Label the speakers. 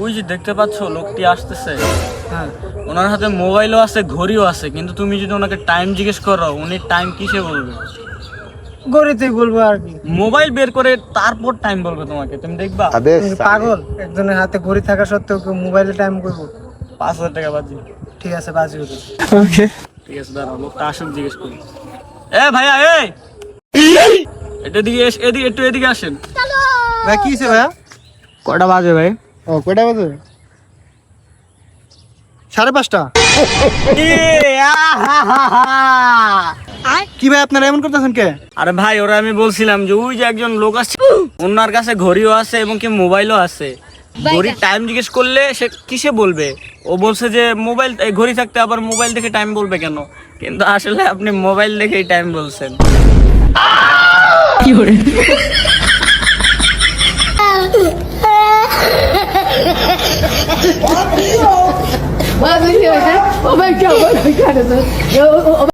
Speaker 1: ওই যে দেখতে পাচ্ছ লোকটি আসতেছে,
Speaker 2: হ্যাঁ,
Speaker 1: ওনার হাতে মোবাইলও আছে, ঘড়িও আছে, কিন্তু তুমি যদি ওনাকে টাইম জিজ্ঞেস করো, উনি টাইম কিসে বলবে?
Speaker 2: গড়িতেই বলবো আর কি।
Speaker 1: মোবাইল বের করে তারপর টাইম বলবে তোমাকে, তুমি দেখবা।
Speaker 2: তুমি পাগল? একজনের হাতে ঘড়ি থাকা সত্ত্বেও কেউ মোবাইলে টাইম করবো?
Speaker 1: 5,000 টাকা বাজি।
Speaker 2: ঠিক আছে, বাজি হতো।
Speaker 1: ওকে, ঠিক আছে, দাঁড়াও, লোকটা আসুক, জিজ্ঞেস করি। এ ভাইয়া, এটা দিকে এদিকে, একটু এদিকে আসেন।
Speaker 2: ভাই কি হয়েছে ভাইয়া?
Speaker 1: কয়টা বাজে ভাই?
Speaker 2: ও, কয়টা বাজে? 5:30। কি ভাই আপনারা এমন করতেছেন কে?
Speaker 1: আরে ভাই, ওরা আমি বলছিলাম যে ওই যে একজন লোক আছে, ওনার কাছে ঘড়িও আছে এবং কি মোবাইলও আছে। ঘড়ির টাইম জিজ্ঞেস করলে সে কিসে বলবে? ও বলছে যে মোবাইল, এই ঘড়ি থাকতে আবার মোবাইল দেখে টাইম বলবে কেন? কিন্তু আসলে আপনি মোবাইল দেখেই টাইম বলছেন। কি করে?
Speaker 3: Oh my God! Oh my God!